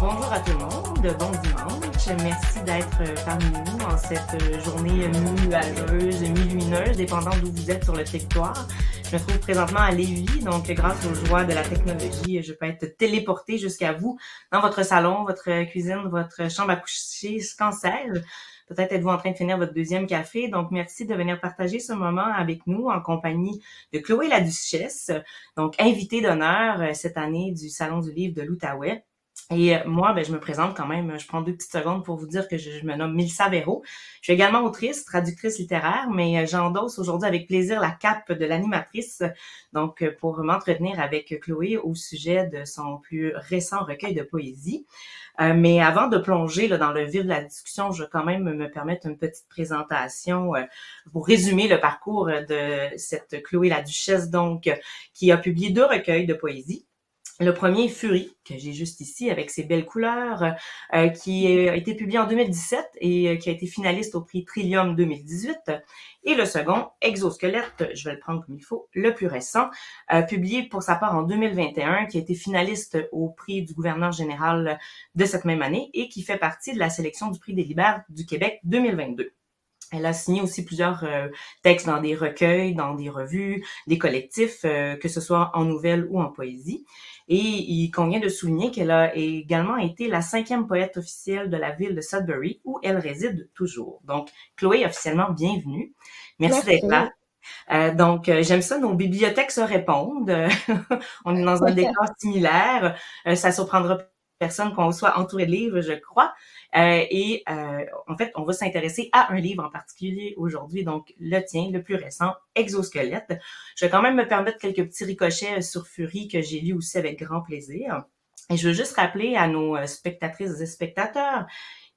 Bonjour à tout le monde, bon dimanche. Merci d'être parmi nous en cette journée mi-nuageuse, mi-lumineuse, dépendant d'où vous êtes sur le territoire. Je me trouve présentement à Lévis, donc grâce aux joies de la technologie, je peux être téléportée jusqu'à vous dans votre salon, votre cuisine, votre chambre à coucher, qu'en sais-je. Peut-être êtes-vous en train de finir votre deuxième café, donc merci de venir partager ce moment avec nous en compagnie de Chloé la Duchesse, donc invitée d'honneur cette année du Salon du Livre de l'Outaouais. Et moi, je me présente quand même, je prends 2 petites secondes pour vous dire que je me nomme Mélissa Véraud. Je suis également autrice, traductrice littéraire, mais j'endosse aujourd'hui avec plaisir la cape de l'animatrice, donc pour m'entretenir avec Chloé au sujet de son plus récent recueil de poésie. Mais avant de plonger dans le vif de la discussion, je vais quand même me permettre une petite présentation pour résumer le parcours de cette Chloé la Duchesse, donc qui a publié 2 recueils de poésie. Le premier, Furie, que j'ai juste ici avec ses belles couleurs, qui a été publié en 2017 et qui a été finaliste au prix Trillium 2018. Et le second, Exosquelette, je vais le prendre comme il faut, le plus récent, publié pour sa part en 2021, qui a été finaliste au prix du gouverneur général de cette même année et qui fait partie de la sélection du prix des Libères du Québec 2022. Elle a signé aussi plusieurs textes dans des recueils, dans des revues, des collectifs, que ce soit en nouvelles ou en poésie. Et il convient de souligner qu'elle a également été la 5e poète officielle de la ville de Sudbury, où elle réside toujours. Donc, Chloé, officiellement, bienvenue. Merci d'être là. Donc, j'aime ça, nos bibliothèques se répondent. On est dans un décor similaire. Ça surprendra personne qu'on soit entouré de livres, je crois. En fait, on va s'intéresser à un livre en particulier aujourd'hui, donc le tien, le plus récent, Exosquelette. Je vais quand même me permettre quelques petits ricochets sur Furie que j'ai lu aussi avec grand plaisir. Et je veux juste rappeler à nos spectatrices et spectateurs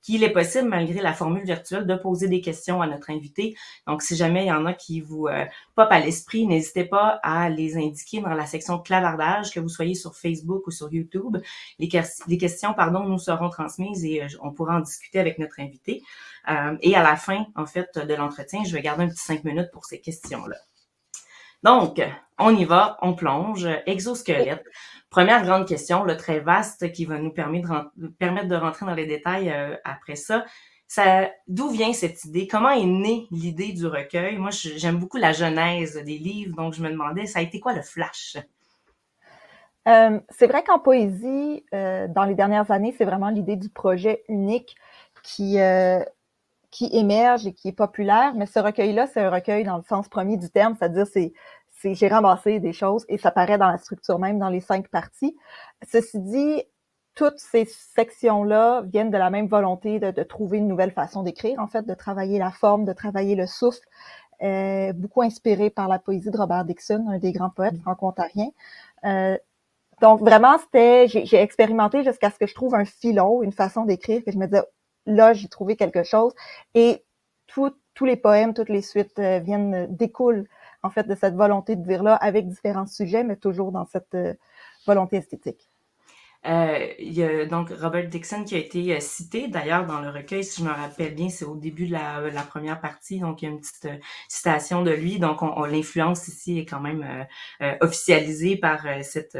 qu'il est possible, malgré la formule virtuelle, de poser des questions à notre invité. Donc, si jamais il y en a qui vous popent à l'esprit, n'hésitez pas à les indiquer dans la section clavardage, que vous soyez sur Facebook ou sur YouTube. Les questions, nous seront transmises et on pourra en discuter avec notre invité. Et à la fin, en fait, de l'entretien, je vais garder un petit 5 minutes pour ces questions-là. Donc, on y va, on plonge. Exosquelette. Première grande question, très vaste, qui va nous permettre de rentrer dans les détails après ça. D'où vient cette idée? Comment est née l'idée du recueil? Moi, j'aime beaucoup la genèse des livres, donc je me demandais, ça a été quoi le flash? C'est vrai qu'en poésie, dans les dernières années, c'est vraiment l'idée du projet unique qui émerge et qui est populaire, mais ce recueil-là, c'est un recueil dans le sens premier du terme, c'est-à-dire j'ai ramassé des choses et ça paraît dans la structure même, dans les 5 parties. Ceci dit, toutes ces sections-là viennent de la même volonté de trouver une nouvelle façon d'écrire, en fait, de travailler la forme, de travailler le souffle, beaucoup inspiré par la poésie de Robert Dixon, un des grands poètes franco-ontariens. Donc vraiment, j'ai expérimenté jusqu'à ce que je trouve un filon, une façon d'écrire que je me disais, là, j'ai trouvé quelque chose. Et tous les poèmes, toutes les suites découlent en fait de cette volonté de dire là avec différents sujets, mais toujours dans cette volonté esthétique. Il y a donc Robert Dixon qui a été cité d'ailleurs dans le recueil, si je me rappelle bien, c'est au début de la première partie, donc il y a une petite citation de lui, donc l'influence ici est quand même officialisée par cette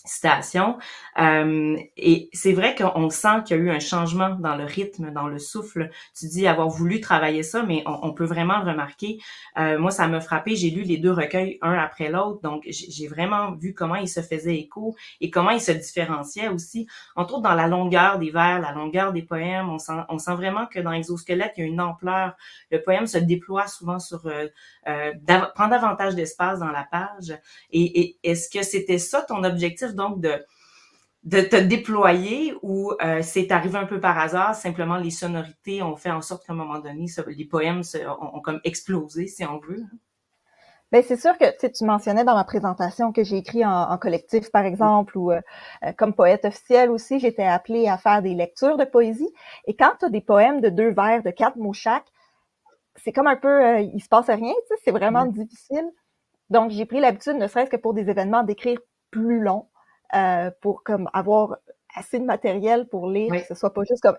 citation. Et c'est vrai qu'on sent qu'il y a eu un changement dans le rythme, dans le souffle. Tu dis avoir voulu travailler ça, mais on peut vraiment le remarquer. Moi, ça m'a frappé. J'ai lu les 2 recueils un après l'autre, donc j'ai vraiment vu comment ils se faisaient écho et comment ils se différenciaient aussi. Entre autres, dans la longueur des vers, la longueur des poèmes, on sent vraiment que dans Exosquelette, il y a une ampleur. Le poème se déploie souvent prend davantage d'espace dans la page. Et est-ce que c'était ça ton objectif, donc de te déployer, ou c'est arrivé un peu par hasard, simplement les sonorités ont fait en sorte qu'à un moment donné, les poèmes ont comme explosé, si on veut? Ben c'est sûr que tu mentionnais dans ma présentation que j'ai écrit en collectif, par exemple, ou comme poète officielle aussi, j'étais appelée à faire des lectures de poésie. Et quand tu as des poèmes de 2 vers, de 4 mots chaque, c'est comme un peu, il se passe rien, tu sais, c'est vraiment difficile. Donc, j'ai pris l'habitude, ne serait-ce que pour des événements, d'écrire plus long, pour comme avoir assez de matériel pour lire, que ce soit pas juste comme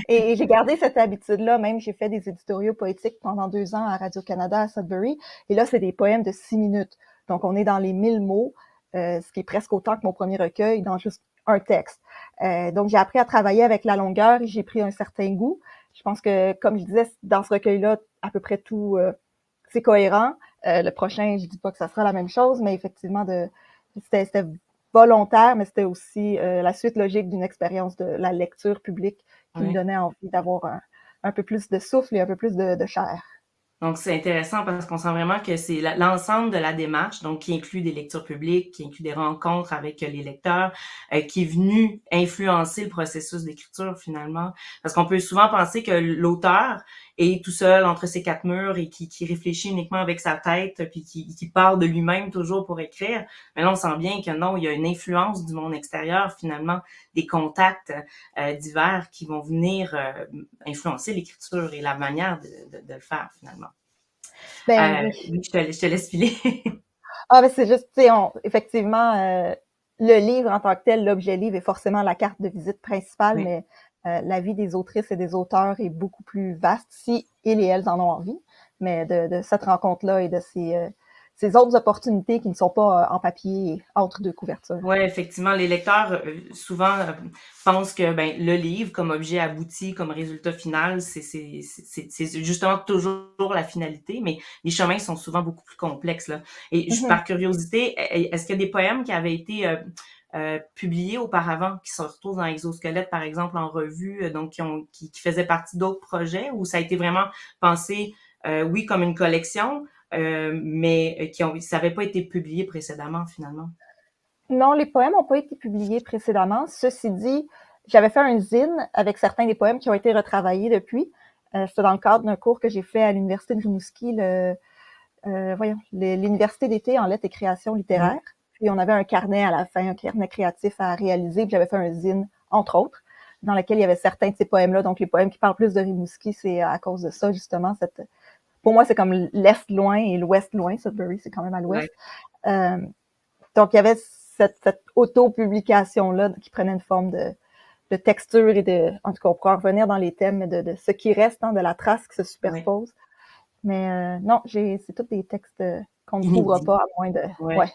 et j'ai gardé cette habitude-là. Même, j'ai fait des éditoriaux poétiques pendant 2 ans à Radio-Canada, à Sudbury. Et là, c'est des poèmes de 6 minutes. Donc, on est dans les 1000 mots, ce qui est presque autant que mon premier recueil, dans juste un texte. Donc, j'ai appris à travailler avec la longueur et j'ai pris un certain goût. Je pense que, comme je disais, dans ce recueil-là, à peu près tout, c'est cohérent. Le prochain, je dis pas que ça sera la même chose, mais effectivement, c'était volontaire, mais c'était aussi la suite logique d'une expérience de la lecture publique qui me donnait envie d'avoir un peu plus de souffle et un peu plus de chair. Donc, c'est intéressant parce qu'on sent vraiment que c'est l'ensemble de la démarche, donc qui inclut des lectures publiques, qui inclut des rencontres avec les lecteurs, qui est venu influencer le processus d'écriture finalement. Parce qu'on peut souvent penser que l'auteur est tout seul entre ses quatre murs et qui réfléchit uniquement avec sa tête, puis qui parle de lui-même toujours pour écrire. Mais là, on sent bien que non, il y a une influence du monde extérieur finalement, des contacts divers qui vont venir influencer l'écriture et la manière de le faire finalement. Ben oui. Oui, je te laisse filer. Ah, ben c'est juste, tu sais, effectivement, le livre en tant que tel, l'objet livre est forcément la carte de visite principale, Oui. mais la vie des autrices et des auteurs est beaucoup plus vaste si ils et elles en ont envie. Mais de cette rencontre-là et de ces autres opportunités qui ne sont pas en papier entre deux couvertures. Oui, effectivement, les lecteurs souvent pensent que ben le livre comme objet abouti, comme résultat final, c'est justement toujours la finalité, mais les chemins sont souvent beaucoup plus complexes là. Et par curiosité, est-ce qu'il y a des poèmes qui avaient été publiés auparavant, qui se retrouvent dans Exosquelette, par exemple, en revue, donc qui faisaient partie d'autres projets, ou ça a été vraiment pensé, oui, comme une collection, mais ça n'avait pas été publié précédemment, finalement? Non, les poèmes n'ont pas été publiés précédemment. Ceci dit, j'avais fait un zine avec certains des poèmes qui ont été retravaillés depuis. C'était dans le cadre d'un cours que j'ai fait à l'Université de Rimouski, l'Université d'été en lettres et création littéraire. Puis on avait un carnet à la fin, un carnet créatif à réaliser. Puis j'avais fait un zine, entre autres, dans lequel il y avait certains de ces poèmes-là. Donc les poèmes qui parlent plus de Rimouski, c'est à cause de ça, justement. Pour moi, c'est comme l'Est loin et l'Ouest loin. Sudbury, c'est quand même à l'Ouest. Ouais. Donc il y avait cette auto-publication-là qui prenait une forme de texture et en tout cas, on pourra revenir dans les thèmes de ce qui reste, hein, de la trace qui se superpose. Oui. Mais non, c'est tous des textes qu'on ne trouvera pas à moins de... Ouais.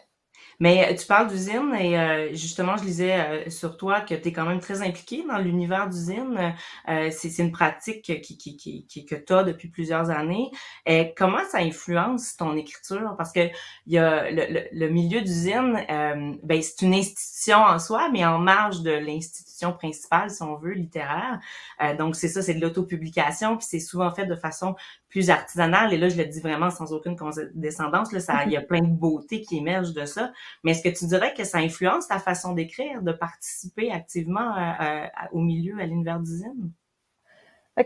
Mais tu parles d'usine et justement, je lisais sur toi que tu es quand même très impliqué dans l'univers d'usine. C'est une pratique que tu as depuis plusieurs années. Et comment ça influence ton écriture? Parce que il y a le milieu d'usine, ben c'est une institution en soi, mais en marge de l'institution principale, si on veut, littéraire. Donc c'est ça, c'est de l'autopublication, puis c'est souvent fait de façon plus artisanale. Et là, je le dis vraiment sans aucune condescendance. Là, il y a plein de beauté qui émerge de ça. Mais est-ce que tu dirais que ça influence ta façon d'écrire, de participer activement au milieu, à l'univers d'usine?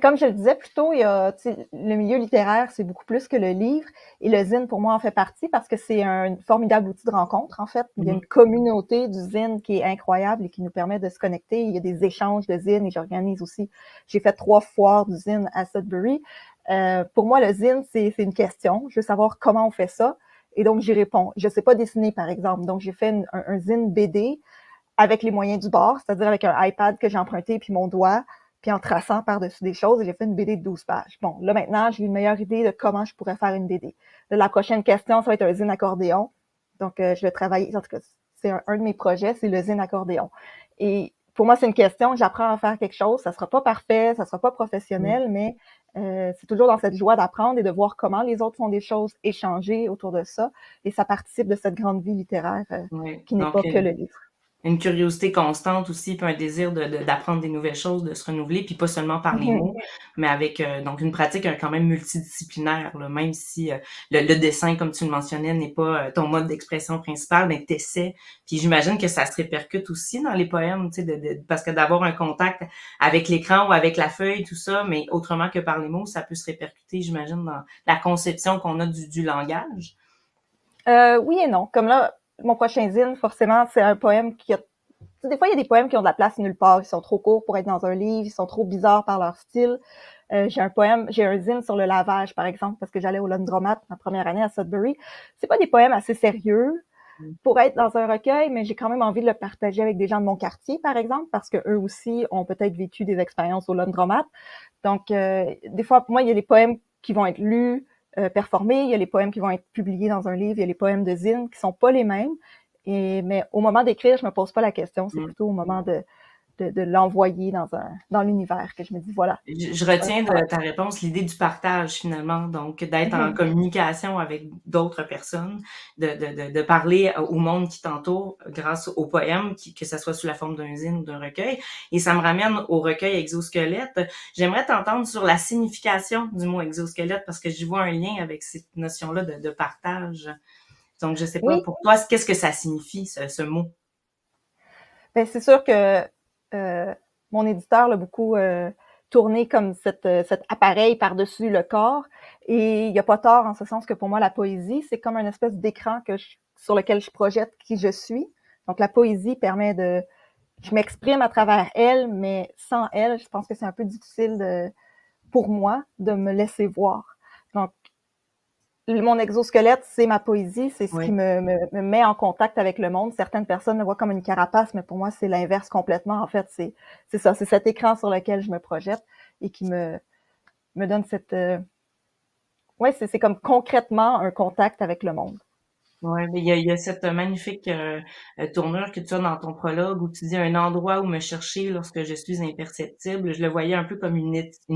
Comme je le disais plus tôt, le milieu littéraire, c'est beaucoup plus que le livre. Et le zine, pour moi, en fait partie parce que c'est un formidable outil de rencontre, en fait. Il y a une communauté du zine qui est incroyable et qui nous permet de se connecter. Il y a des échanges de zine et j'organise aussi. J'ai fait 3 foires du zine à Sudbury. Pour moi, le zine, c'est une question. Je veux savoir comment on fait ça. Et donc, j'y réponds. Je sais pas dessiner, par exemple. Donc, j'ai fait un zine BD avec les moyens du bord, c'est-à-dire avec un iPad que j'ai emprunté puis mon doigt, puis en traçant par-dessus des choses, et j'ai fait une BD de 12 pages. Bon, là, maintenant, j'ai une meilleure idée de comment je pourrais faire une BD. Là, la prochaine question, ça va être un zine accordéon. Donc, je vais travailler, en tout cas, c'est un de mes projets, c'est le zine accordéon. Et pour moi, c'est une question, j'apprends à faire quelque chose, ça sera pas parfait, ça sera pas professionnel, mais c'est toujours dans cette joie d'apprendre et de voir comment les autres font des choses, échanger autour de ça, et ça participe de cette grande vie littéraire qui n'est pas que le livre. Une curiosité constante aussi, puis un désir d'apprendre des nouvelles choses, de se renouveler, puis pas seulement par les mots, mais avec donc une pratique quand même multidisciplinaire, là, même si le dessin, comme tu le mentionnais, n'est pas ton mode d'expression principal, mais t'essaies. Puis j'imagine que ça se répercute aussi dans les poèmes, tu sais, parce que d'avoir un contact avec l'écran ou avec la feuille, tout ça, mais autrement que par les mots, ça peut se répercuter, j'imagine, dans la conception qu'on a du langage. Oui et non. Comme là, mon prochain zine, forcément, c'est un poème qui a... Des fois, il y a des poèmes qui ont de la place nulle part. Ils sont trop courts pour être dans un livre. Ils sont trop bizarres par leur style. J'ai un zine sur le lavage, par exemple, parce que j'allais au laundromat ma première année à Sudbury. C'est pas des poèmes assez sérieux pour être dans un recueil, mais j'ai quand même envie de le partager avec des gens de mon quartier, par exemple, parce que eux aussi ont peut-être vécu des expériences au laundromat. Donc, des fois, pour moi, il y a des poèmes qui vont être lus, performés, il y a les poèmes qui vont être publiés dans un livre, il y a les poèmes de zine qui sont pas les mêmes. Mais au moment d'écrire, je me pose pas la question. C'est plutôt au moment de l'envoyer dans l'univers que je me dis, voilà. Je retiens de ta réponse l'idée du partage finalement, donc d'être en communication avec d'autres personnes, de parler au monde qui t'entoure grâce au poème, que ça soit sous la forme d'un zine ou d'un recueil. Et ça me ramène au recueil Exosquelette. J'aimerais t'entendre sur la signification du mot exosquelette parce que j'y vois un lien avec cette notion-là de partage. Donc, je sais pas, Oui, pour toi, qu'est-ce que ça signifie, ce mot? ben c'est sûr que mon éditeur l'a beaucoup tourné comme cet appareil par-dessus le corps. Et il n'y a pas tort en ce sens que pour moi, la poésie, c'est comme une espèce d'écran sur lequel je projette qui je suis. Donc, la poésie permet je m'exprime à travers elle, mais sans elle, je pense que c'est un peu difficile pour moi de me laisser voir. Donc, mon exosquelette, c'est ma poésie, c'est ce qui me met en contact avec le monde. Certaines personnes le voient comme une carapace, mais pour moi, c'est l'inverse complètement. En fait, c'est ça, c'est cet écran sur lequel je me projette et qui me donne ouais, c'est comme concrètement un contact avec le monde. Ouais, mais il y a cette magnifique tournure que tu as dans ton prologue où tu dis un endroit où me chercher lorsque je suis imperceptible. Je le voyais un peu comme une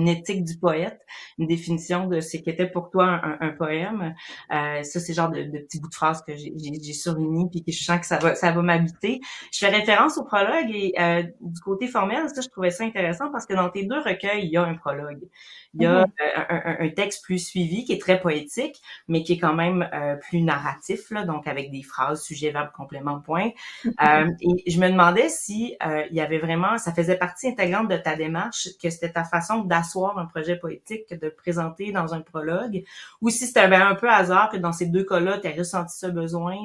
éthique du poète, une définition de ce qu'était pour toi un poème. Ça, c'est genre de petits bouts de phrases que j'ai surlignés puis que je sens que ça va m'habiter. Je fais référence au prologue et du côté formel, ça, je trouvais ça intéressant parce que dans tes deux recueils, il y a un prologue. Il y a un texte plus suivi qui est très poétique, mais qui est quand même plus narratif, là, donc avec des phrases, sujet, verbe, complément, point. Et je me demandais si il y avait vraiment, ça faisait partie intégrante de ta démarche, que c'était ta façon d'asseoir un projet poétique, de le présenter dans un prologue, ou si c'était un peu hasard que dans ces deux cas-là, tu as ressenti ce besoin.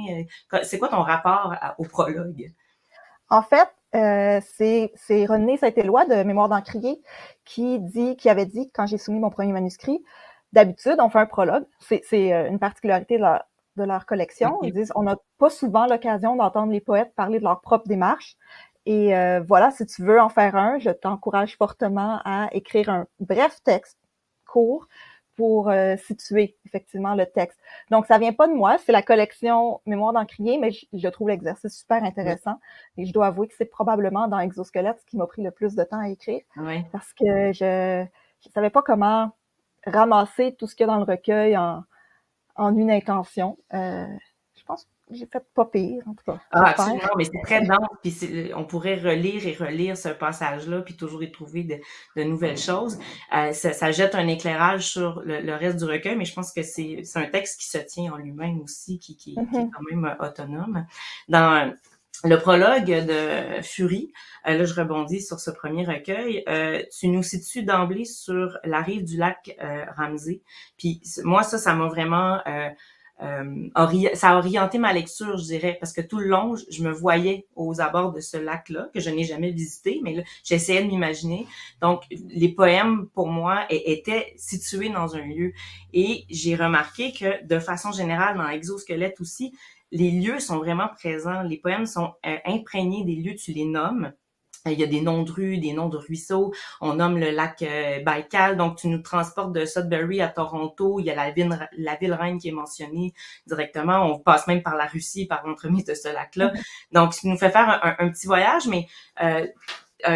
C'est quoi ton rapport au prologue? En fait, c'est René Saint-Éloi de Mémoire d'Encrier qui avait dit, quand j'ai soumis mon premier manuscrit, d'habitude, on fait un prologue. C'est une particularité de leur collection. Okay. Ils disent, on n'a pas souvent l'occasion d'entendre les poètes parler de leur propre démarche. Et voilà, si tu veux en faire un, je t'encourage fortement à écrire un bref texte court pour situer effectivement le texte. Donc, ça vient pas de moi, c'est la collection Mémoire d'Encrier, mais je trouve l'exercice super intéressant. Et je dois avouer que c'est probablement dans Exosquelette ce qui m'a pris le plus de temps à écrire. Parce que je savais pas comment ramasser tout ce qu'il y a dans le recueil en une intention. Je pense que j'ai fait pas pire, en tout cas. Ah, absolument, mais c'est très dense, puis on pourrait relire et relire ce passage-là, puis toujours y trouver de nouvelles choses. Ça jette un éclairage sur le reste du recueil, mais je pense que c'est un texte qui se tient en lui-même aussi, qui est quand même autonome. Dans le prologue de Furie, là je rebondis sur ce premier recueil, tu nous situes d'emblée sur la rive du lac Ramsey, puis moi ça m'a vraiment... ça a orienté ma lecture, je dirais, parce que tout le long, je me voyais aux abords de ce lac-là, que je n'ai jamais visité, mais là, j'essayais de m'imaginer. Donc, les poèmes, pour moi, étaient situés dans un lieu. Et j'ai remarqué que, de façon générale, dans Exosquelette aussi, les lieux sont vraiment présents. Les poèmes sont imprégnés des lieux, tu les nommes. Il y a des noms de rues, des noms de ruisseaux. On nomme le lac Baïkal. Donc, tu nous transportes de Sudbury à Toronto. Il y a la ville reine qui est mentionnée directement. On passe même par la Russie, par l'entremise de ce lac-là. Donc, tu nous fais faire un petit voyage, mais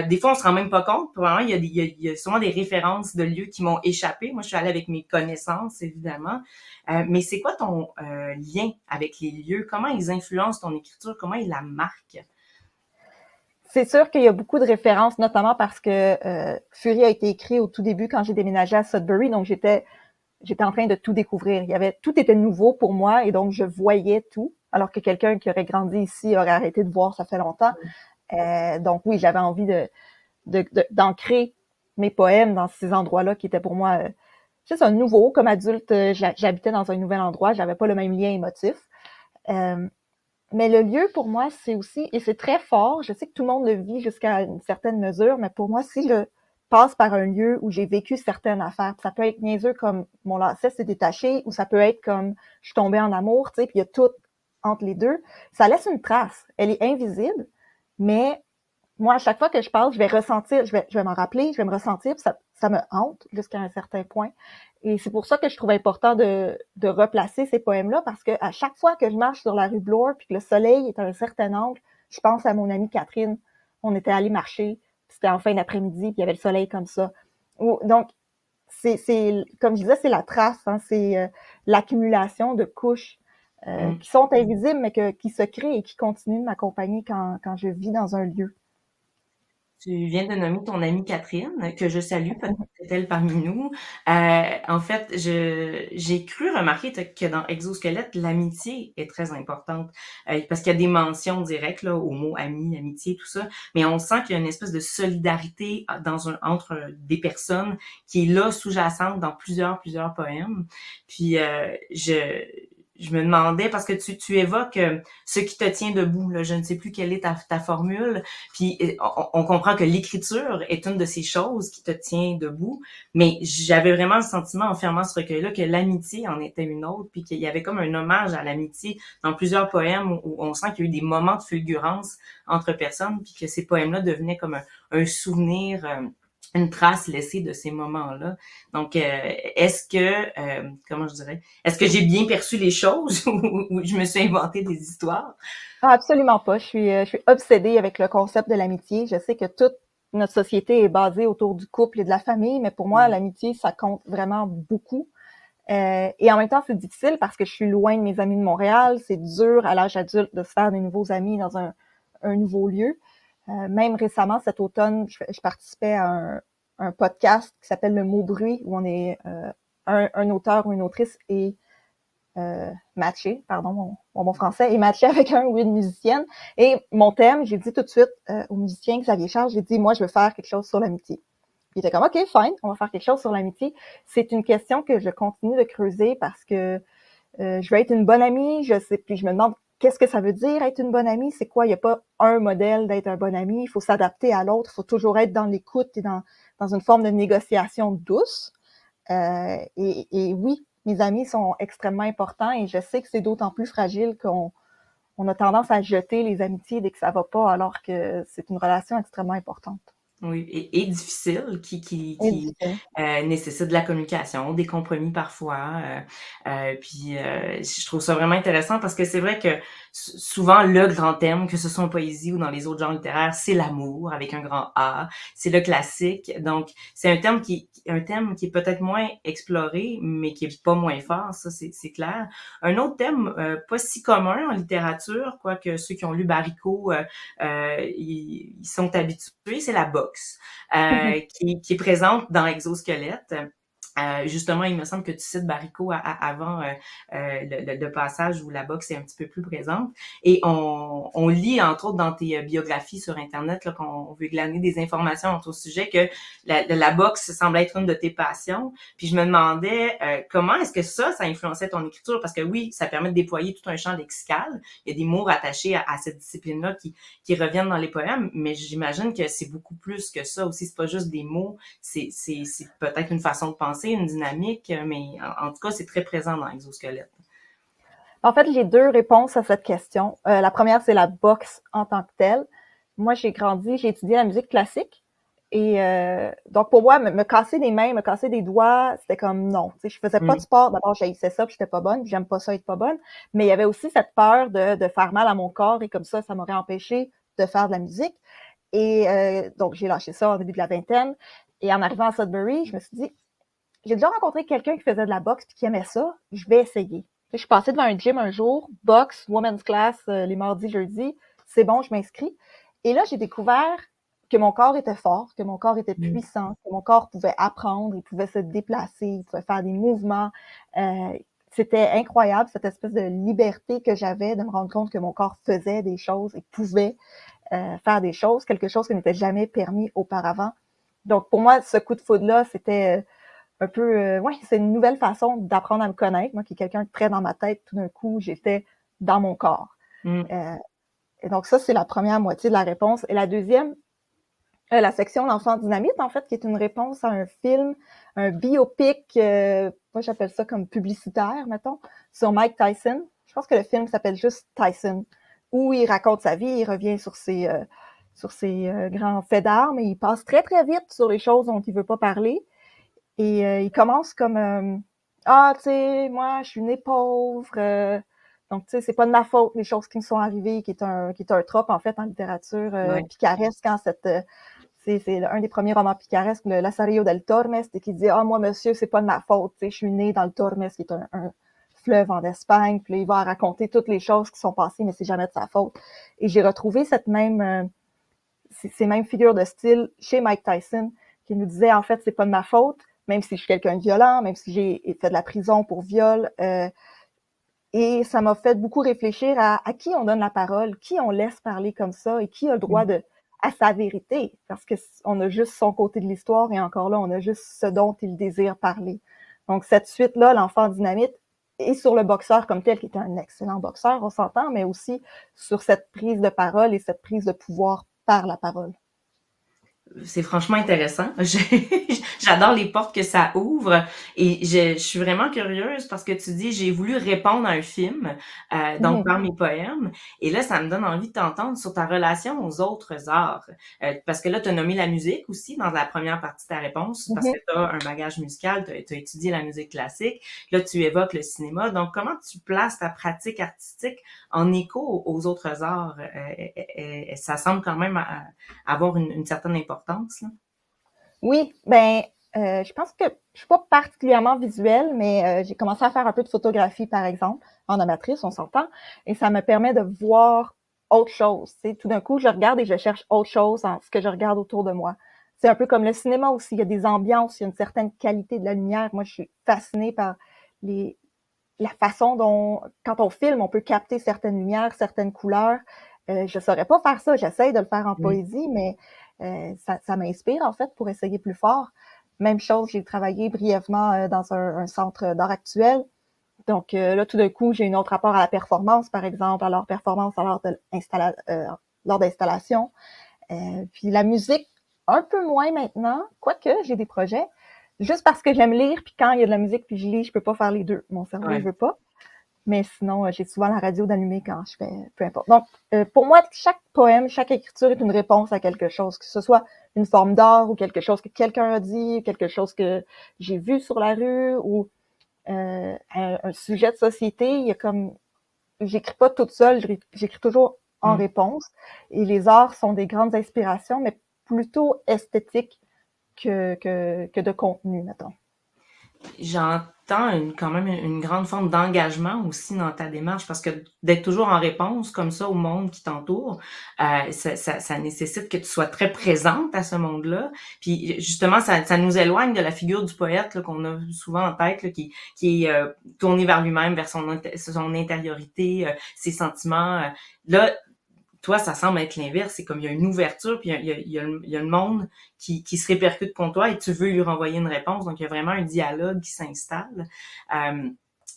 des fois, on se rend même pas compte. Probablement, il y a souvent des références de lieux qui m'ont échappé. Moi, je suis allée avec mes connaissances, évidemment. Mais c'est quoi ton lien avec les lieux? Comment ils influencent ton écriture? Comment ils la marquent? C'est sûr qu'il y a beaucoup de références, notamment parce que Furie a été écrit au tout début quand j'ai déménagé à Sudbury, donc j'étais en train de tout découvrir. Tout était nouveau pour moi et donc je voyais tout, alors que quelqu'un qui aurait grandi ici aurait arrêté de voir, ça fait longtemps. Donc oui, j'avais envie d'ancrer mes poèmes dans ces endroits-là qui étaient pour moi c'est ça, nouveau. Comme adulte, j'habitais dans un nouvel endroit, j'avais pas le même lien émotif. Mais le lieu, pour moi, c'est aussi, et c'est très fort, je sais que tout le monde le vit jusqu'à une certaine mesure, mais pour moi, si je passe par un lieu où j'ai vécu certaines affaires, ça peut être niaiseux comme mon lacet s'est détaché, ou ça peut être comme je suis tombée en amour, tu sais, puis il y a tout entre les deux, ça laisse une trace. Elle est invisible, mais moi, à chaque fois que je parle, je vais ressentir, je vais m'en rappeler, je vais me ressentir, puis ça me hante jusqu'à un certain point. Et c'est pour ça que je trouve important de replacer ces poèmes-là, parce que à chaque fois que je marche sur la rue Bloor, puis que le soleil est à un certain angle, je pense à mon amie Catherine. On était allé marcher, c'était en fin d'après-midi, puis il y avait le soleil comme ça. Donc, c'est comme je disais, c'est la trace, hein, c'est l'accumulation de couches qui sont invisibles, mais qui se créent et qui continuent de m'accompagner quand je vis dans un lieu. Tu viens de nommer ton amie Catherine, que je salue, peut-être elle parmi nous. En fait, j'ai cru remarquer que dans Exosquelette, l'amitié est très importante, parce qu'il y a des mentions directes là, au mot ami, amitié, tout ça, mais on sent qu'il y a une espèce de solidarité entre des personnes qui est là, sous-jacente dans plusieurs poèmes. Puis je me demandais, parce que tu évoques ce qui te tient debout, là, je ne sais plus quelle est ta formule, puis on comprend que l'écriture est une de ces choses qui te tient debout, mais j'avais vraiment le sentiment en fermant ce recueil-là que l'amitié en était une autre, puis qu'il y avait comme un hommage à l'amitié dans plusieurs poèmes où on sent qu'il y a eu des moments de fulgurance entre personnes, puis que ces poèmes-là devenaient comme un souvenir, une trace laissée de ces moments-là. Donc, est-ce que, comment je dirais, est-ce que j'ai bien perçu les choses ou je me suis inventé des histoires? Ah, absolument pas. Je suis obsédée avec le concept de l'amitié. Je sais que toute notre société est basée autour du couple et de la famille, mais pour moi, l'amitié, ça compte vraiment beaucoup. Et en même temps, c'est difficile parce que je suis loin de mes amis de Montréal. C'est dur à l'âge adulte de se faire de nouveaux amis dans un nouveau lieu. Même récemment, cet automne, je participais à un podcast qui s'appelle Le Mot Bruit, où on est un auteur ou une autrice et matché, pardon, mon français, est matché avec un ou une musicienne. Et mon thème, j'ai dit tout de suite au musicien Xavier Charles, j'ai dit, moi, je veux faire quelque chose sur l'amitié. Il était comme, OK, fine, on va faire quelque chose sur l'amitié. C'est une question que je continue de creuser parce que je veux être une bonne amie, je sais, puis je me demande qu'est-ce que ça veut dire être une bonne amie? C'est quoi? Il n'y a pas un modèle d'être un bon ami. Il faut s'adapter à l'autre. Il faut toujours être dans l'écoute et dans une forme de négociation douce. Et oui, mes amis sont extrêmement importants et je sais que c'est d'autant plus fragile qu'on a tendance à jeter les amitiés dès que ça va pas, alors que c'est une relation extrêmement importante. Oui, et difficile, qui nécessite de la communication, des compromis parfois. Puis je trouve ça vraiment intéressant parce que c'est vrai que souvent le grand thème, que ce soit en poésie ou dans les autres genres littéraires, c'est l'amour avec un grand A. C'est le classique. Donc c'est un thème qui est peut-être moins exploré, mais qui est pas moins fort. Ça c'est clair. Un autre thème pas si commun en littérature, quoique ceux qui ont lu Baricot, ils sont habitués, c'est la boxe, qui est présente dans Exosquelette. Justement, il me semble que tu cites Baricot avant le passage où la boxe est un petit peu plus présente. Et on lit, entre autres, dans tes biographies sur Internet, là, qu'on veut glaner des informations sur ton sujet, que la boxe semble être une de tes passions. Puis je me demandais comment est-ce que ça influençait ton écriture? Parce que oui, ça permet de déployer tout un champ lexical. Il y a des mots rattachés à cette discipline-là qui reviennent dans les poèmes, mais j'imagine que c'est beaucoup plus que ça aussi. C'est pas juste des mots, c'est peut-être une façon de penser, une dynamique, mais en tout cas, c'est très présent dans Exosquelette. En fait, j'ai deux réponses à cette question. La première, c'est la boxe en tant que telle. Moi, j'ai étudié la musique classique. Et donc, pour moi, me casser les mains, me casser des doigts, c'était comme non. Tu sais, je faisais pas de sport. D'abord, j'haïssais ça, puis j'étais pas bonne. Puis j'aime pas ça être pas bonne. Mais il y avait aussi cette peur de faire mal à mon corps. Et comme ça m'aurait empêché de faire de la musique. Et donc, j'ai lâché ça au début de la vingtaine. Et en arrivant à Sudbury, je me suis dit, j'ai déjà rencontré quelqu'un qui faisait de la boxe puis qui aimait ça. Je vais essayer. Je suis passée devant un gym un jour, boxe, women's class, les mardis, jeudis. C'est bon, je m'inscris. Et là, j'ai découvert que mon corps était fort, que mon corps était puissant, que mon corps pouvait apprendre, il pouvait se déplacer, il pouvait faire des mouvements. C'était incroyable, cette espèce de liberté que j'avais de me rendre compte que mon corps faisait des choses et pouvait faire des choses, quelque chose qui n'était jamais permis auparavant. Donc, pour moi, ce coup de foudre-là, c'était un peu, c'est une nouvelle façon d'apprendre à me connaître. Moi, qui est quelqu'un de près dans ma tête, tout d'un coup, j'étais dans mon corps. Et donc, ça, c'est la première moitié de la réponse. Et la deuxième, la section L'Enfant Dynamite, en fait, qui est une réponse à un film, un biopic, moi, j'appelle ça comme publicitaire, mettons, sur Mike Tyson. Je pense que le film s'appelle juste Tyson, où il raconte sa vie, il revient sur ses grands faits d'armes et il passe très, très vite sur les choses dont il veut pas parler. Et il commence comme ah, tu sais, moi, je suis né pauvre, donc tu sais, c'est pas de ma faute les choses qui me sont arrivées, qui est un trope en fait en littérature Ouais. picaresque. Quand c'est un des premiers romans picaresques, le Lazarillo del Tormes, et qui dit ah moi monsieur, c'est pas de ma faute, tu sais, je suis né dans le Tormes, qui est un fleuve en Espagne, puis là, il va raconter toutes les choses qui sont passées, mais c'est jamais de sa faute. Et j'ai retrouvé ces mêmes figures de style chez Mike Tyson, qui nous disait en fait c'est pas de ma faute, même si je suis quelqu'un de violent, même si j'ai fait de la prison pour viol. Et ça m'a fait beaucoup réfléchir à qui on donne la parole, qui on laisse parler comme ça et qui a le droit à sa vérité, parce que on a juste son côté de l'histoire et encore là, on a juste ce dont il désire parler. Donc cette suite-là, l'enfant dynamite, et sur le boxeur comme tel, qui était un excellent boxeur, on s'entend, mais aussi sur cette prise de parole et cette prise de pouvoir par la parole. C'est franchement intéressant. J'adore les portes que ça ouvre et je suis vraiment curieuse parce que tu dis j'ai voulu répondre à un film, donc par mes poèmes. Et là, ça me donne envie de t'entendre sur ta relation aux autres arts. Parce que là, tu as nommé la musique aussi dans la première partie de ta réponse parce que tu as un bagage musical, tu as étudié la musique classique. Là, tu évoques le cinéma. Donc, comment tu places ta pratique artistique en écho aux autres arts? Ça semble quand même avoir une certaine importance. Là. Oui, ben, je pense que je suis pas particulièrement visuelle, mais j'ai commencé à faire un peu de photographie, par exemple, en amatrice, on s'entend, et ça me permet de voir autre chose. T'sais. Tout d'un coup, je regarde et je cherche autre chose dans ce que je regarde autour de moi. C'est un peu comme le cinéma aussi, il y a des ambiances, il y a une certaine qualité de la lumière. Moi, je suis fascinée par la façon dont, quand on filme, on peut capter certaines lumières, certaines couleurs. Je saurais pas faire ça, j'essaye de le faire en poésie, mais ça m'inspire en fait pour essayer plus fort. Même chose, j'ai travaillé brièvement dans un centre d'art actuel. Donc là, tout d'un coup, j'ai un autre rapport à la performance, par exemple, à leur performance lors d'installation. Puis la musique, un peu moins maintenant, quoique j'ai des projets. Juste parce que j'aime lire, puis quand il y a de la musique, puis je lis, je peux pas faire les deux. Mon cerveau ne veut pas. Mais sinon, j'ai souvent la radio d'allumer quand je fais, peu importe. Donc, pour moi, chaque poème, chaque écriture est une réponse à quelque chose, que ce soit une forme d'art ou quelque chose que quelqu'un a dit, quelque chose que j'ai vu sur la rue ou un sujet de société. Il y a comme, j'écris pas toute seule, j'écris toujours en réponse. Et les arts sont des grandes inspirations, mais plutôt esthétiques que de contenu, mettons. J'entends quand même une grande forme d'engagement aussi dans ta démarche parce que d'être toujours en réponse comme ça au monde qui t'entoure, ça nécessite que tu sois très présente à ce monde-là. Puis justement, ça nous éloigne de la figure du poète là, qu'on a souvent en tête, là, qui est tourné vers lui-même, vers son intériorité, ses sentiments. Là, toi, ça semble être l'inverse. C'est comme il y a une ouverture, puis il y a le monde qui se répercute contre toi et tu veux lui renvoyer une réponse. Donc, il y a vraiment un dialogue qui s'installe.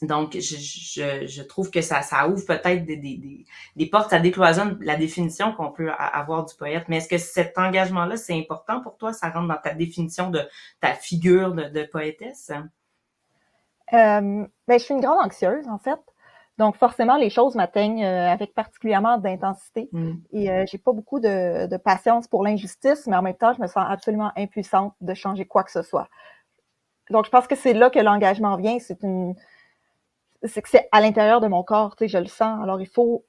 Donc, je trouve que ça ouvre peut-être des portes, ça décloisonne la définition qu'on peut avoir du poète. Mais est-ce que cet engagement-là, c'est important pour toi? Ça rentre dans ta définition de ta figure de poétesse? Ben, je suis une grande anxieuse, en fait. Donc, forcément, les choses m'atteignent avec particulièrement d'intensité. Et j'ai pas beaucoup de patience pour l'injustice, mais en même temps, je me sens absolument impuissante de changer quoi que ce soit. Donc, je pense que c'est là que l'engagement vient. C'est que c'est à l'intérieur de mon corps, tu sais, je le sens. Alors, il faut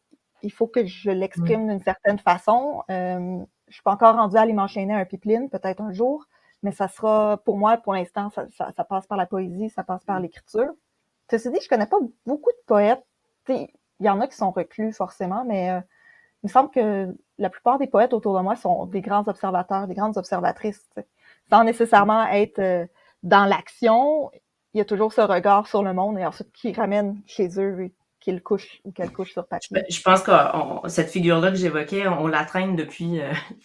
que je l'exprime d'une certaine façon. Je suis pas encore rendue à aller m'enchaîner à un pipeline, peut-être un jour, mais ça sera, pour moi, pour l'instant, ça passe par la poésie, ça passe par l'écriture. Ceci dit, je connais pas beaucoup de poètes. Il y en a qui sont reclus forcément, mais il me semble que la plupart des poètes autour de moi sont des grands observateurs, des grandes observatrices. T'sais. Sans nécessairement être dans l'action, il y a toujours ce regard sur le monde et ensuite qui ramène chez eux qu'ils couchent ou qu'elles couchent sur papier. Je pense que cette figure-là que j'évoquais, on la traîne depuis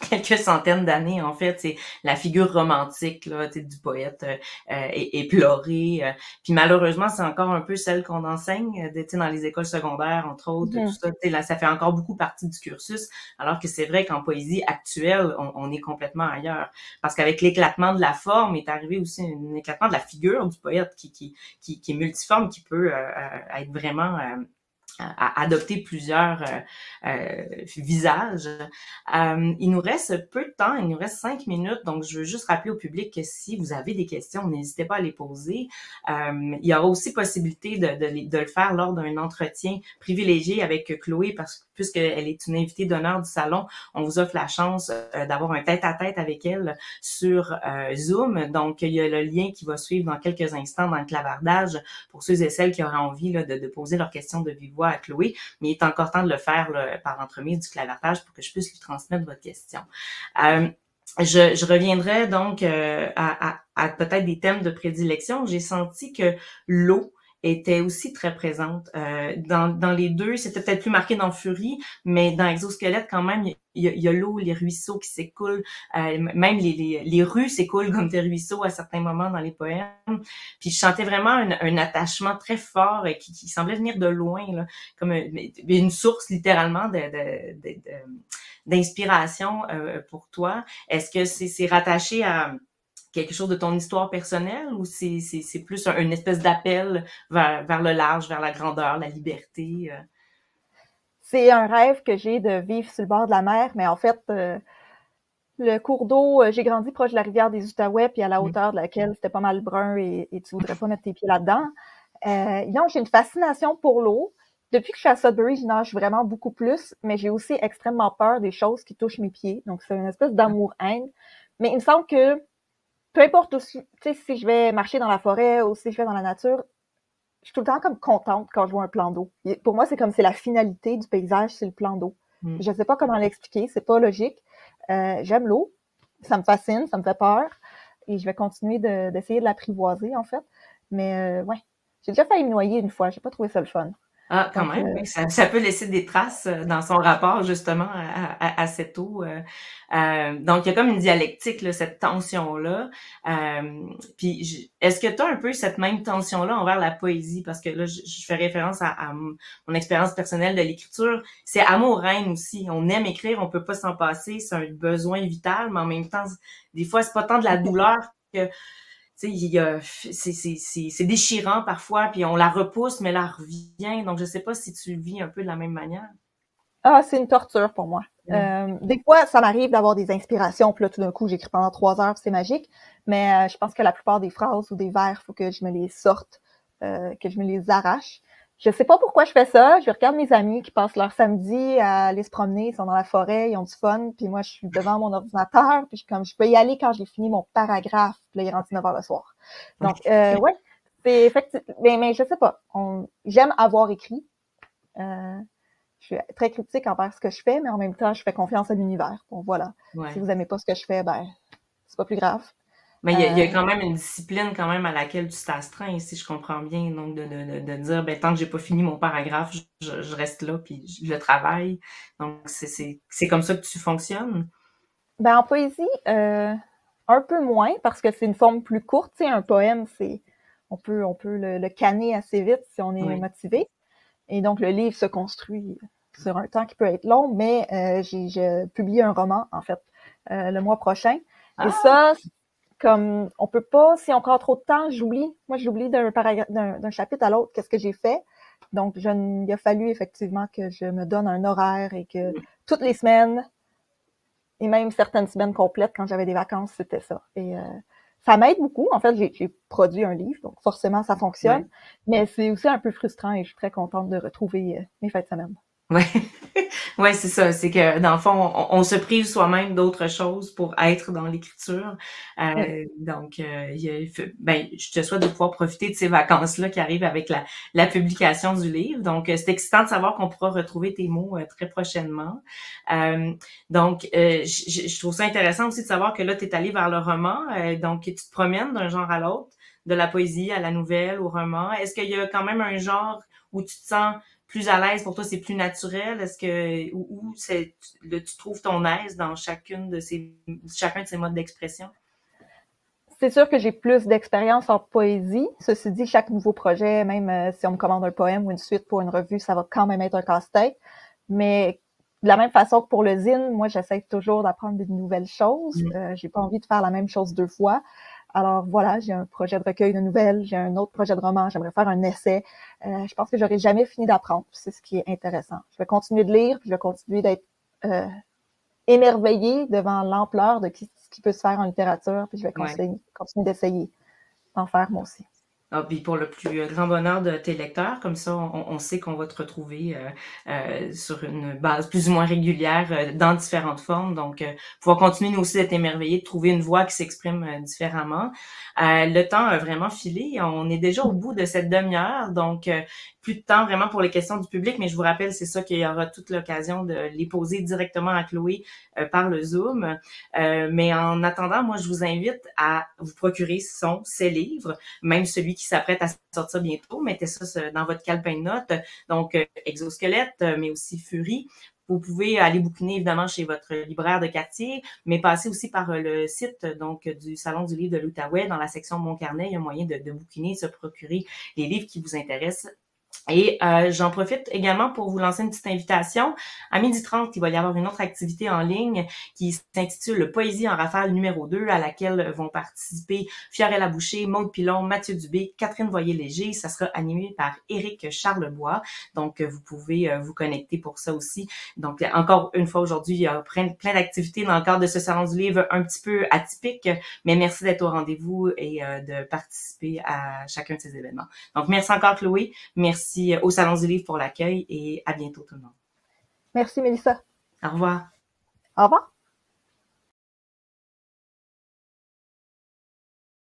quelques centaines d'années. En fait, c'est la figure romantique là, du poète éploré. Puis malheureusement, c'est encore un peu celle qu'on enseigne dans les écoles secondaires, entre autres. Tout ça, là, ça fait encore beaucoup partie du cursus. Alors que c'est vrai qu'en poésie actuelle, on est complètement ailleurs. Parce qu'avec l'éclatement de la forme est arrivé aussi un éclatement de la figure du poète qui est multiforme, qui peut être vraiment adopter plusieurs visages. Il nous reste peu de temps, il nous reste 5 minutes, donc je veux juste rappeler au public que si vous avez des questions, n'hésitez pas à les poser. Il y aura aussi possibilité de le faire lors d'un entretien privilégié avec Chloé, parce que puisqu'elle est une invitée d'honneur du salon, on vous offre la chance d'avoir un tête-à-tête avec elle sur Zoom. Donc, il y a le lien qui va suivre dans quelques instants dans le clavardage pour ceux et celles qui auraient envie là, de poser leurs questions de vive voix à Chloé, mais il est encore temps de le faire là, par l'entremise du clavardage pour que je puisse lui transmettre votre question. Je reviendrai donc à peut-être des thèmes de prédilection. J'ai senti que l'eau était aussi très présente. Dans les deux, c'était peut-être plus marqué dans Furie, mais dans Exosquelette, quand même, il y a l'eau, les ruisseaux qui s'écoulent, même les rues s'écoulent comme des ruisseaux à certains moments dans les poèmes. Puis je sentais vraiment un attachement très fort qui semblait venir de loin, là, comme une source littéralement d'inspiration pour toi. Est-ce que c'est rattaché à quelque chose de ton histoire personnelle ou c'est plus une espèce d'appel vers le large, vers la grandeur, la liberté? C'est un rêve que j'ai de vivre sur le bord de la mer, mais en fait, le cours d'eau, j'ai grandi proche de la rivière des Outaouais, puis à la hauteur de laquelle c'était pas mal brun et tu voudrais pas mettre tes pieds là-dedans. Non, j'ai une fascination pour l'eau. Depuis que je suis à Sudbury, je nage vraiment beaucoup plus, mais j'ai aussi extrêmement peur des choses qui touchent mes pieds. Donc, c'est une espèce d'amour-haine. Mais il me semble que peu importe aussi, tu sais, si je vais marcher dans la forêt ou si je vais dans la nature, je suis tout le temps comme contente quand je vois un plan d'eau. Pour moi, c'est la finalité du paysage, c'est le plan d'eau. Je sais pas comment l'expliquer, c'est pas logique. J'aime l'eau, ça me fascine, ça me fait peur, et je vais continuer d'essayer de l'apprivoiser, en fait. Mais ouais, j'ai déjà failli me noyer une fois, j'ai pas trouvé ça le fun. Ah, quand même, oui. Ça peut laisser des traces dans son rapport justement à cette eau. Donc, il y a comme une dialectique, là, cette tension-là. Puis, est-ce que tu as un peu cette même tension-là envers la poésie? Parce que là, je fais référence à mon expérience personnelle de l'écriture. C'est amour-haine aussi. On aime écrire, on peut pas s'en passer. C'est un besoin vital, mais en même temps, des fois, c'est pas tant de la douleur que... c'est déchirant parfois, puis on la repousse, mais elle revient. Donc, je sais pas si tu le vis un peu de la même manière. Ah, c'est une torture pour moi. Des fois, ça m'arrive d'avoir des inspirations, puis là, tout d'un coup, j'écris pendant 3 heures, c'est magique. Mais je pense que la plupart des phrases ou des vers, il faut que je me les sorte, que je me les arrache. Je sais pas pourquoi je fais ça. Je regarde mes amis qui passent leur samedi à aller se promener, ils sont dans la forêt, ils ont du fun, puis moi, je suis devant mon ordinateur, puis je peux y aller quand j'ai fini mon paragraphe, puis là, il est rendu 9 heures le soir. Donc, ouais, c'est effectivement, mais je sais pas. J'aime avoir écrit. Je suis très critique envers ce que je fais, mais en même temps, je fais confiance à l'univers. Bon, voilà. Si vous aimez pas ce que je fais, ben, c'est pas plus grave. Mais il y a quand même une discipline quand même à laquelle tu t'astreins, si je comprends bien. Donc, de dire, ben, tant que j'ai pas fini mon paragraphe, je reste là, puis je travaille. Donc, c'est comme ça que tu fonctionnes? Ben, en poésie, un peu moins, parce que c'est une forme plus courte. Tu sais, un poème, on peut le canner assez vite si on est motivé. Et donc, le livre se construit sur un temps qui peut être long, mais j'ai publié un roman, en fait, le mois prochain. Et ça, comme on peut pas, si on prend trop de temps, j'oublie. Moi, j'oublie d'un chapitre à l'autre qu'est-ce que j'ai fait. Donc, il a fallu effectivement que je me donne un horaire et que toutes les semaines, et même certaines semaines complètes, quand j'avais des vacances, c'était ça. Et ça m'aide beaucoup. En fait, j'ai produit un livre, donc forcément, ça fonctionne. Mais c'est aussi un peu frustrant et je suis très contente de retrouver mes fins de semaine. Ouais, ouais, c'est ça. C'est que dans le fond, on se prive soi-même d'autres choses pour être dans l'écriture. Donc, je te souhaite de pouvoir profiter de ces vacances-là qui arrivent avec la publication du livre. Donc, c'est excitant de savoir qu'on pourra retrouver tes mots très prochainement. Donc, je trouve ça intéressant aussi de savoir que là, tu es allé vers le roman. Donc, tu te promènes d'un genre à l'autre, de la poésie à la nouvelle, au roman. Est-ce qu'il y a quand même un genre où tu te sens plus à l'aise, pour toi, c'est plus naturel? Est-ce que tu trouves ton aise dans chacun de ces modes d'expression? C'est sûr que j'ai plus d'expérience en poésie. Ceci dit, chaque nouveau projet, même si on me commande un poème ou une suite pour une revue, ça va quand même être un casse-tête. Mais de la même façon que pour le zine, moi, j'essaie toujours d'apprendre de nouvelles choses. J'ai pas envie de faire la même chose 2 fois. Alors voilà, j'ai un projet de recueil de nouvelles, j'ai un autre projet de roman, j'aimerais faire un essai. Je pense que j'aurais jamais fini d'apprendre, c'est ce qui est intéressant. Je vais continuer de lire, puis je vais continuer d'être émerveillée devant l'ampleur de ce qui peut se faire en littérature, puis je vais continuer d'essayer d'en faire moi aussi. Ah, puis pour le plus grand bonheur de tes lecteurs, comme ça, on sait qu'on va te retrouver sur une base plus ou moins régulière dans différentes formes. Donc, pouvoir continuer nous aussi d'être émerveillés, de trouver une voix qui s'exprime différemment. Le temps a vraiment filé. On est déjà au bout de cette demi-heure, donc plus de temps vraiment pour les questions du public. Mais je vous rappelle, c'est ça qu'il y aura toute l'occasion de les poser directement à Chloé par le Zoom. Mais en attendant, moi, je vous invite à vous procurer ses livres, même celui qui s'apprête à sortir bientôt. Mettez ça dans votre calepin de notes. Donc, Exosquelette, mais aussi Furie. Vous pouvez aller bouquiner évidemment chez votre libraire de quartier, mais passer aussi par le site donc du Salon du livre de l'Outaouais. Dans la section Mon Carnet, il y a moyen de bouquiner, se procurer les livres qui vous intéressent. Et j'en profite également pour vous lancer une petite invitation. À 12h30, il va y avoir une autre activité en ligne qui s'intitule Poésie en rafale numéro 2, à laquelle vont participer Fiorella Boucher, Maude Pilon, Mathieu Dubé, Catherine Voyer-Léger. Ça sera animé par Éric Charlebois. Donc, vous pouvez vous connecter pour ça aussi. Donc, encore une fois, aujourd'hui, il y a plein d'activités dans le cadre de ce Salon du livre un petit peu atypique, mais merci d'être au rendez-vous et de participer à chacun de ces événements. Donc, merci encore, Chloé. Merci au Salon du livre pour l'accueil et à bientôt tout le monde. Merci, Mélissa. Au revoir. Au revoir.